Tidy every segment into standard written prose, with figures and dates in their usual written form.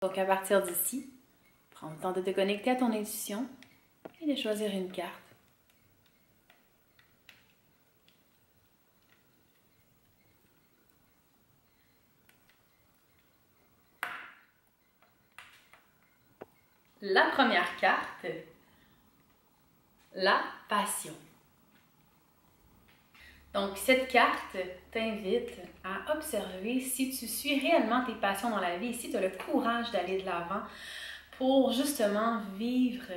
Donc à partir d'ici, prends le temps de te connecter à ton intuition et de choisir une carte. La première carte, la passion. Donc cette carte t'invite à observer si tu suis réellement tes passions dans la vie, si tu as le courage d'aller de l'avant pour justement vivre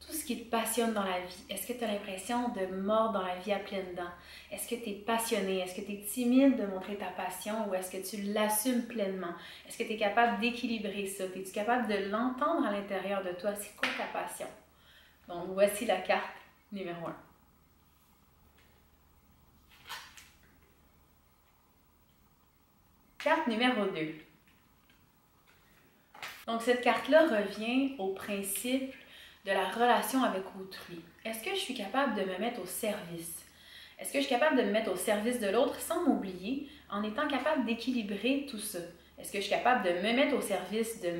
tout ce qui te passionne dans la vie. Est-ce que tu as l'impression de mordre dans la vie à pleines dents? Est-ce que tu es passionné? Est-ce que tu es timide de montrer ta passion ou est-ce que tu l'assumes pleinement? Est-ce que tu es capable d'équilibrer ça? Es-tu capable de l'entendre à l'intérieur de toi? C'est quoi ta passion? Donc voici la carte numéro 1. Carte numéro 2. Donc cette carte-là revient au principe de la relation avec autrui. Est-ce que je suis capable de me mettre au service? Est-ce que je suis capable de me mettre au service de l'autre sans m'oublier, en étant capable d'équilibrer tout ça? Est-ce que je suis capable de me mettre au service de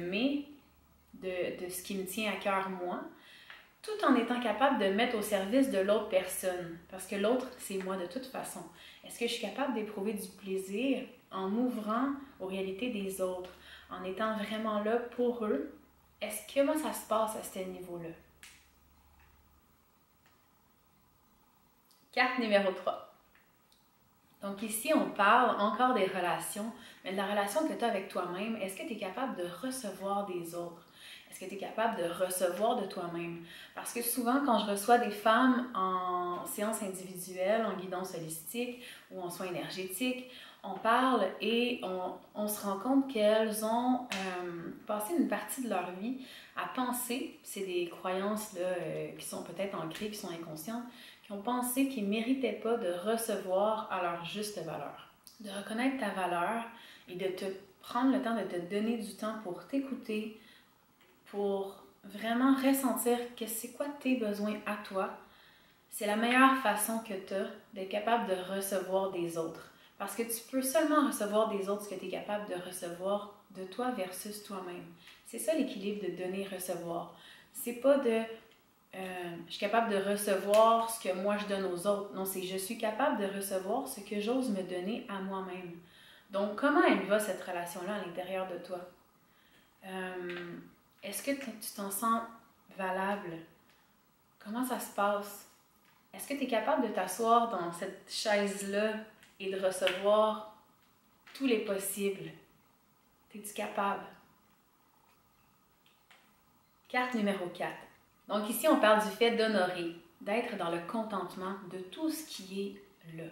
ce qui me tient à cœur moi, tout en étant capable de me mettre au service de l'autre personne? Parce que l'autre, c'est moi de toute façon. Est-ce que je suis capable d'éprouver du plaisir en m'ouvrant aux réalités des autres, en étant vraiment là pour eux? Comment ça se passe à ce niveau-là? Carte numéro 3. Donc ici, on parle encore des relations, mais de la relation que tu as avec toi-même. Est-ce que tu es capable de recevoir des autres? Est-ce que tu es capable de recevoir de toi-même? Parce que souvent, quand je reçois des femmes en séance individuelle, en guidance holistique ou en soins énergétiques, on parle et on se rend compte qu'elles ont passé une partie de leur vie à penser, c'est des croyances là, qui sont peut-être ancrées, qui sont inconscientes, qui ont pensé qu'ils ne méritaient pas de recevoir à leur juste valeur. De reconnaître ta valeur et de te prendre le temps de te donner du temps pour t'écouter, pour vraiment ressentir que c'est quoi tes besoins à toi, c'est la meilleure façon que tu as d'être capable de recevoir des autres. Parce que tu peux seulement recevoir des autres ce que tu es capable de recevoir de toi versus toi-même. C'est ça l'équilibre de donner-recevoir. C'est pas de je suis capable de recevoir ce que moi je donne aux autres. Non, c'est je suis capable de recevoir ce que j'ose me donner à moi-même. Donc, comment elle va cette relation-là à l'intérieur de toi? Est-ce que tu t'en sens valable? Comment ça se passe? Est-ce que tu es capable de t'asseoir dans cette chaise-là et de recevoir tous les possibles? Es-tu capable? Carte numéro 4. Donc ici, on parle du fait d'honorer, d'être dans le contentement de tout ce qui est là.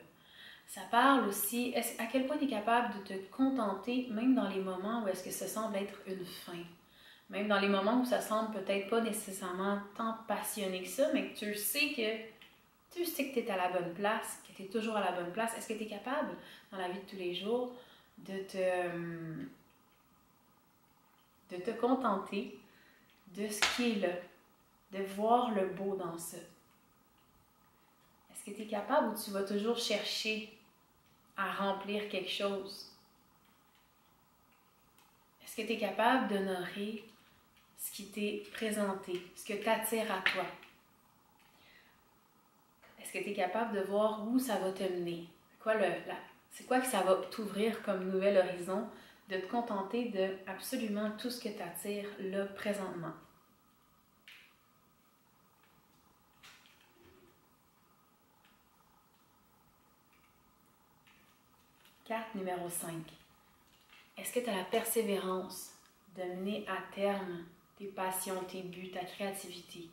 Ça parle aussi, à quel point tu es capable de te contenter, même dans les moments où est-ce que ça semble être une fin. Même dans les moments où ça semble peut-être pas nécessairement tant passionné que ça, mais que tu sais que tu es à la bonne place, que tu es toujours à la bonne place. Est-ce que tu es capable, dans la vie de tous les jours, de te contenter de ce qui est là, de voir le beau dans ça? Est-ce que tu es capable ou tu vas toujours chercher à remplir quelque chose? Est-ce que tu es capable d'honorer ce qui t'est présenté, ce que t'attire à toi? Est-ce que tu es capable de voir où ça va te mener? C'est quoi que ça va t'ouvrir comme nouvel horizon, de te contenter de absolument tout ce que t'attire là présentement? Carte numéro 5. Est-ce que tu as la persévérance de mener à terme tes passions, tes buts, ta créativité?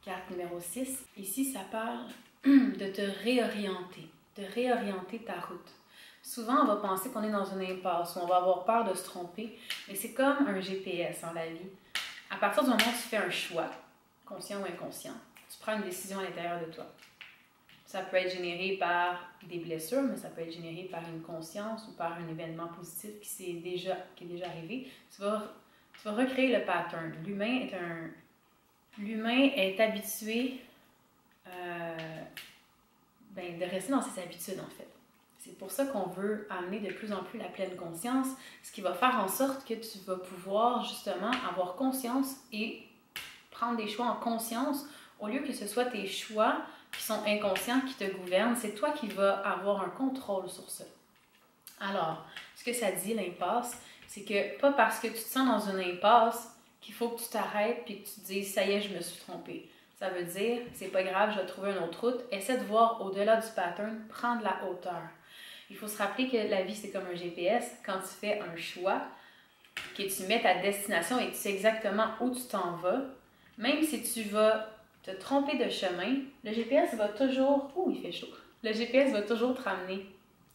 Carte numéro 6. Ici, ça parle de te réorienter ta route. Souvent, on va penser qu'on est dans une impasse, ou on va avoir peur de se tromper, mais c'est comme un GPS dans la vie. À partir du moment où tu fais un choix, conscient ou inconscient, tu prends une décision à l'intérieur de toi. Ça peut être généré par des blessures, mais ça peut être généré par une conscience ou par un événement positif qui est déjà arrivé. Tu vas recréer le pattern. L'humain est habitué de rester dans ses habitudes, en fait. C'est pour ça qu'on veut amener de plus en plus la pleine conscience, ce qui va faire en sorte que tu vas pouvoir justement avoir conscience et prendre des choix en conscience, au lieu que ce soit tes choix qui sont inconscients qui te gouvernent. C'est toi qui vas avoir un contrôle sur ça. Alors, ce que ça dit, l'impasse, c'est que pas parce que tu te sens dans une impasse qu'il faut que tu t'arrêtes et que tu te dises « ça y est, je me suis trompée ». Ça veut dire « c'est pas grave, je vais trouver une autre route ». Essaie de voir au-delà du pattern, prendre la hauteur. Il faut se rappeler que la vie, c'est comme un GPS. Quand tu fais un choix, que tu mets ta destination et que tu sais exactement où tu t'en vas, même si tu vas te tromper de chemin, le GPS va toujours... Ouh, il fait chaud. Le GPS va toujours te ramener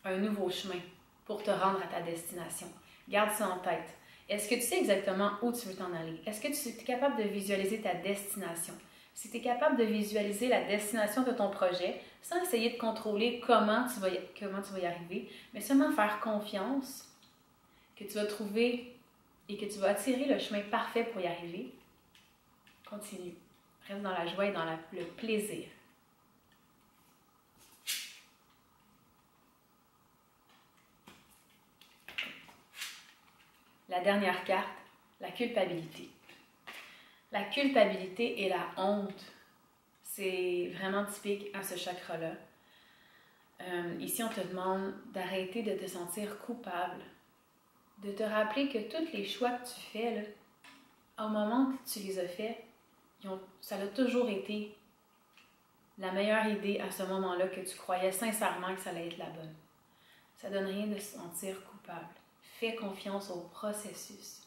un nouveau chemin pour te rendre à ta destination. Garde ça en tête. Est-ce que tu sais exactement où tu veux t'en aller? Est-ce que tu es capable de visualiser ta destination? Si tu es capable de visualiser la destination de ton projet, sans essayer de contrôler comment tu vas y arriver, mais seulement faire confiance que tu vas trouver et que tu vas attirer le chemin parfait pour y arriver, continue. Reste dans la joie et dans le plaisir. La dernière carte, la culpabilité. La culpabilité et la honte, c'est vraiment typique à ce chakra-là. Ici, on te demande d'arrêter de te sentir coupable, de te rappeler que tous les choix que tu fais, là, au moment que tu les as faits, ça a toujours été la meilleure idée à ce moment-là que tu croyais sincèrement que ça allait être la bonne. Ça ne donne rien de se sentir coupable. Fais confiance au processus.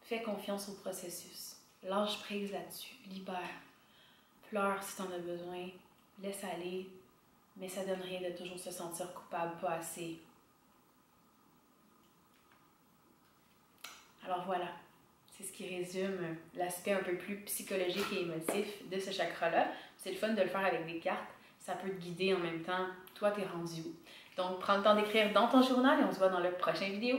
Fais confiance au processus. Lâche prise là-dessus. Libère. Pleure si tu en as besoin. Laisse aller. Mais ça ne donne rien de toujours se sentir coupable, pas assez. Alors voilà. C'est ce qui résume l'aspect un peu plus psychologique et émotif de ce chakra-là. C'est le fun de le faire avec des cartes. Ça peut te guider en même temps. Toi, t'es rendu où? Donc, prends le temps d'écrire dans ton journal et on se voit dans le prochain vidéo.